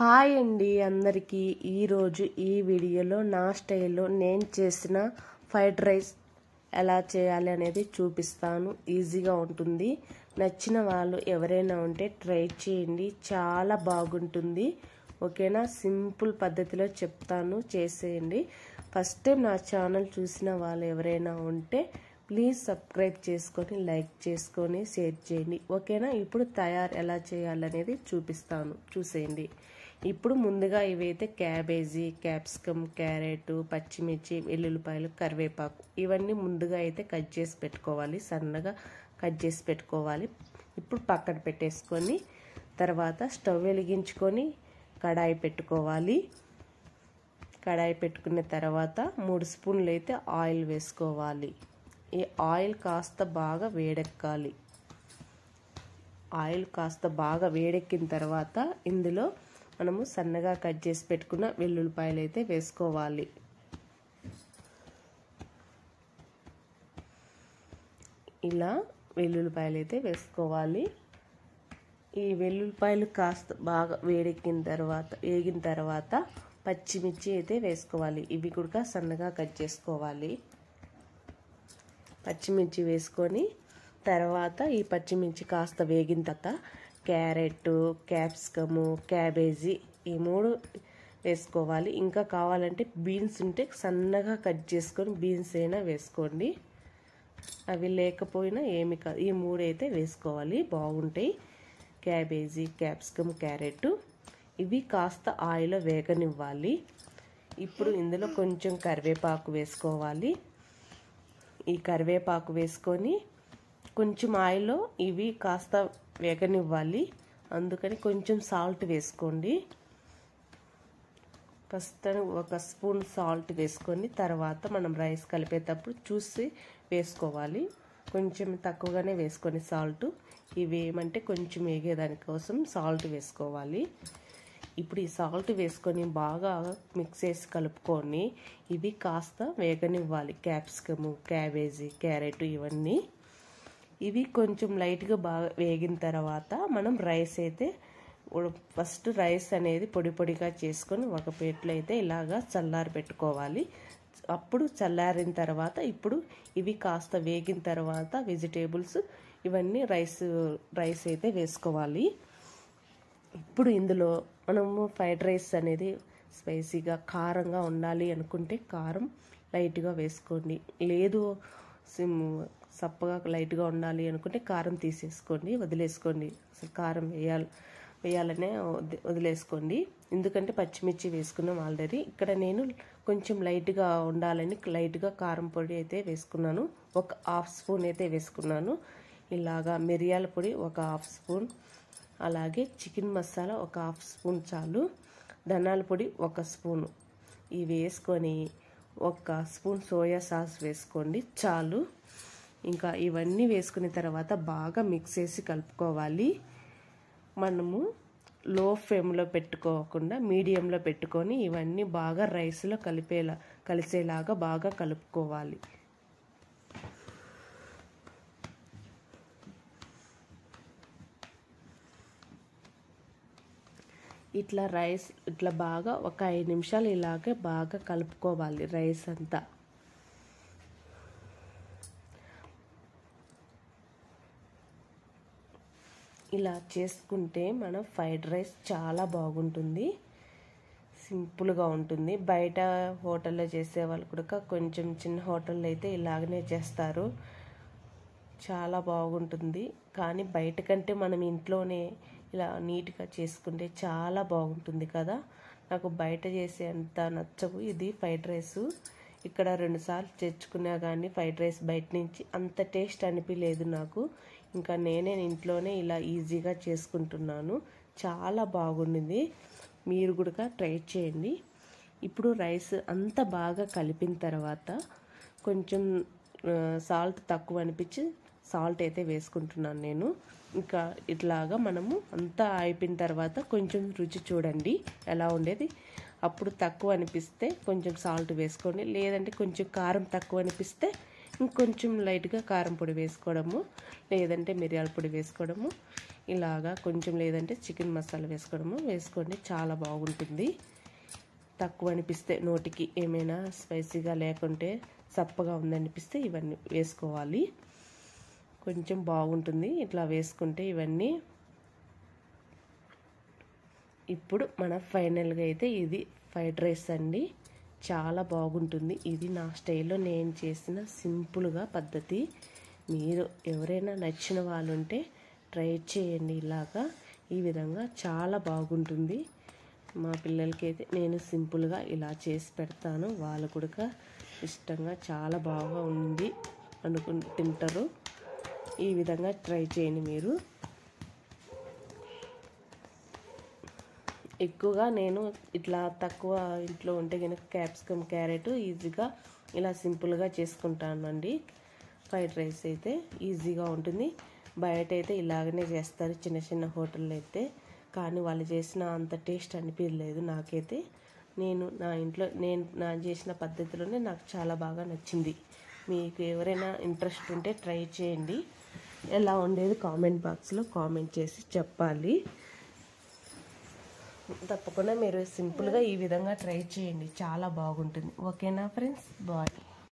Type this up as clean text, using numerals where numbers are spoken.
Hi అండి అందరికీ ఈరోజు ఈ వీడియోలో నా స్టైల్లో నేను చేసిన ఫ్రైడ్ రైస్ ఎలా చేయాలి అనేది చూపిస్తాను. ఈజీగా ఉంటుంది. నచ్చిన వాళ్ళు ఎవరైనా ఉంటే ట్రై చేయండి, చాలా బాగుంటుంది. ఓకేనా? సింపుల్ పద్ధతిలో చెప్తాను, చేసేయండి. ఫస్ట్ టైం నా ఛానల్ చూసిన వాళ్ళు ఎవరైనా ఉంటే ప్లీజ్ సబ్స్క్రైబ్ చేసుకొని, లైక్ చేసుకొని, షేర్ చేయండి. ఓకేనా? ఇప్పుడు ఎలా చేయాలనేది చూపిస్తాను, చూసేయండి. ఇప్పుడు ముందుగా ఇవైతే క్యాబేజీ, క్యాప్సికమ్, క్యారెట్, పచ్చిమిర్చి, వెల్లుల్లిపాయలు, కరివేపాకు ఇవన్నీ ముందుగా అయితే కట్ చేసి పెట్టుకోవాలి, సన్నగా కట్ చేసి పెట్టుకోవాలి. ఇప్పుడు పక్కన పెట్టేసుకొని తర్వాత స్టవ్ వెలిగించుకొని కడాయి పెట్టుకోవాలి. కడాయి పెట్టుకున్న తర్వాత 3 స్పూన్లు అయితే ఆయిల్ వేసుకోవాలి. ఈ ఆయిల్ కాస్త బాగా వేడెక్కాలి. ఆయిల్ కాస్త బాగా వేడెక్కిన తర్వాత ఇందులో మనము సన్నగా కట్ చేసి పెట్టుకున్న వెల్లుల్లిపాయలు అయితే వేసుకోవాలి. ఇలా వెల్లుల్లిపాయలు అయితే వేసుకోవాలి. ఈ వెల్లుల్లిపాయలు కాస్త బాగా వేగిన తర్వాత పచ్చిమిర్చి అయితే వేసుకోవాలి. ఇవి కూడా సన్నగా కట్ చేసుకోవాలి. పచ్చిమిర్చి వేసుకొని తర్వాత ఈ పచ్చిమిర్చి కాస్త వేగిన తర్వాత క్యారెట్, క్యాప్సికము, క్యాబేజీ ఈ 3 వేసుకోవాలి. ఇంకా కావాలంటే బీన్స్ ఉంటే సన్నగా కట్ చేసుకొని బీన్స్ అయినా వేసుకోండి. అవి లేకపోయినా ఏమి కాదు, ఈ 3 అయితే వేసుకోవాలి, బాగుంటాయి. క్యాబేజీ, క్యాప్సికమ్, క్యారెట్ ఇవి కాస్త ఆయిల్లో వేగనివ్వాలి. ఇప్పుడు ఇందులో కొంచెం కరివేపాకు వేసుకోవాలి. ఈ కరివేపాకు వేసుకొని కొంచెం ఆయిల్లో ఇవి కాస్త వేగనివ్వాలి. అందుకని కొంచెం సాల్ట్ వేసుకోండి. ఫస్ట్ 1 స్పూన్ సాల్ట్ వేసుకొని తర్వాత మనం రైస్ కలిపేటప్పుడు చూసి వేసుకోవాలి. కొంచెం తక్కువగానే వేసుకొని సాల్ట్. ఇవి ఏమంటే కొంచెం వేగేదానికోసం సాల్ట్ వేసుకోవాలి. ఇప్పుడు ఈ సాల్ట్ వేసుకొని బాగా మిక్స్ చేసి కలుపుకొని ఇవి కాస్త వేగనివ్వాలి. క్యాప్సికము, క్యాబేజీ, క్యారెట్ ఇవన్నీ ఇవి కొంచెం లైట్గా బాగా వేగిన తర్వాత మనం రైస్ అయితే ఫస్ట్ రైస్ అనేది పొడి పొడిగా చేసుకొని ఒక ప్లేట్లో అయితే ఇలాగా చల్లారి పెట్టుకోవాలి. అప్పుడు చల్లారిన తర్వాత ఇప్పుడు ఇవి కాస్త వేగిన తర్వాత వెజిటేబుల్స్ ఇవన్నీ రైస్ అయితే వేసుకోవాలి. ఇప్పుడు ఇందులో మనము ఫ్రైడ్ రైస్ అనేది స్పైసీగా కారంగా ఉండాలి అనుకుంటే కారం లైట్గా వేసుకోండి. లేదు సప్పగా లైట్గా ఉండాలి అనుకుంటే కారం తీసేసుకోండి, వదిలేసుకోండి. అసలు కారం వేయాలనే వదిలేసుకోండి. ఎందుకంటే పచ్చిమిర్చి వేసుకున్నాం ఆల్రెడీ. ఇక్కడ నేను కొంచెం లైట్గా ఉండాలని లైట్గా కారం పొడి అయితే వేసుకున్నాను. ఒక 1/2 స్పూన్ అయితే వేసుకున్నాను. ఇలాగా మిరియాల పొడి ఒక 1/2 స్పూన్, అలాగే చికెన్ మసాలా ఒక 1/2 స్పూన్ చాలు, ధనియాల పొడి 1 స్పూను ఇవి వేసుకొని 1 స్పూన్ సోయా సాస్ వేసుకోండి చాలు. ఇంకా ఇవన్నీ వేసుకున్న తర్వాత బాగా మిక్స్ చేసి కలుపుకోవాలి. మనము లో ఫ్లేమ్లో పెట్టుకోకుండా మీడియంలో పెట్టుకొని ఇవన్నీ బాగా రైస్లో కలిసేలాగా బాగా కలుపుకోవాలి. ఇట్లా బాగా ఒక 5 నిమిషాలు ఇలాగే బాగా కలుపుకోవాలి రైస్ అంతా. ఇలా చేసుకుంటే మన ఫ్రైడ్ రైస్ చాలా బాగుంటుంది, సింపుల్గా ఉంటుంది. బయట హోటల్లో చేసే వాళ్ళు కూడా కొంచెం చిన్న హోటల్లో అయితే ఇలాగనే చేస్తారు, చాలా బాగుంటుంది. కానీ బయట కంటే మనం ఇంట్లోనే ఇలా నీట్గా చేసుకుంటే చాలా బాగుంటుంది కదా. నాకు బయట చేసే అంత నచ్చవు ఇది ఫ్రైడ్ రైస్. ఇక్కడ 2 సార్లు తెచ్చుకున్నా కానీ ఫ్రైడ్ రైస్ బయట నుంచి అంత టేస్ట్ అనిపించలేదు నాకు. ఇంకా నేనే ఇంట్లోనే ఇలా ఈజీగా చేసుకుంటున్నాను, చాలా బాగుండింది. మీరు కూడా ట్రై చేయండి. ఇప్పుడు రైస్ అంతా బాగా కలిపిన తర్వాత కొంచెం సాల్ట్ తక్కువ అనిపించి సాల్ట్ అయితే వేసుకుంటున్నాను నేను. ఇంకా ఇట్లాగా మనము అంతా అయిపోయిన తర్వాత కొంచెం రుచి చూడండి ఎలా ఉండేది. అప్పుడు తక్కువ అనిపిస్తే కొంచెం సాల్ట్ వేసుకోండి, లేదంటే కొంచెం కారం తక్కువ అనిపిస్తే ఇంకొంచెం లైట్గా కారం పొడి వేసుకోవడము, లేదంటే మిరియాల పొడి వేసుకోవడము. ఇలాగా కొంచెం లేదంటే చికెన్ మసాలా వేసుకోండి, చాలా బాగుంటుంది. తక్కువ అనిపిస్తే నోటికి ఏమైనా స్పైసీగా లేకుంటే సప్పగా ఉందనిపిస్తే ఇవన్నీ వేసుకోవాలి, కొంచెం బాగుంటుంది ఇట్లా వేసుకుంటే ఇవన్నీ. ఇప్పుడు మన ఫైనల్గా అయితే ఇది ఫ్రైడ్ రైస్ అండి, చాలా బాగుంటుంది. ఇది నా స్టైల్లో నేను చేసిన సింపుల్గా పద్ధతి. మీరు ఎవరైనా నచ్చిన వాళ్ళు ఉంటే ట్రై చేయండి, ఇలాగా ఈ విధంగా చాలా బాగుంటుంది. మా పిల్లలకి అయితే నేను సింపుల్గా ఇలా చేసి పెడతాను, వాళ్ళు కూడా ఇష్టంగా చాలా బాగా ఉంది తింటారు. ఈ విధంగా ట్రై చేయండి మీరు. ఎక్కువగా నేను ఇట్లా తక్కువ ఇంట్లో ఉంటే కనుక క్యాప్సికమ్, క్యారెట్ ఈజీగా ఇలా సింపుల్గా చేసుకుంటానండి. ఫ్రైడ్ రైస్ అయితే ఈజీగా ఉంటుంది. బయట అయితే ఇలాగనే చేస్తారు చిన్న చిన్న హోటల్లో అయితే, కానీ వాళ్ళు చేసిన అంత టేస్ట్ అనిపించలేదు నాకైతే. నేను నా ఇంట్లో నా చేసిన పద్ధతిలోనే నాకు చాలా బాగా నచ్చింది. మీకు ఎవరైనా ఇంట్రెస్ట్ ఉంటే ట్రై చేయండి, ఎలా ఉండేది కామెంట్ బాక్స్లో కామెంట్ చేసి చెప్పాలి. తప్పకుండా మీరు సింపుల్గా ఈ విధంగా ట్రై చేయండి, చాలా బాగుంటుంది. ఓకేనా ఫ్రెండ్స్, బాయ్.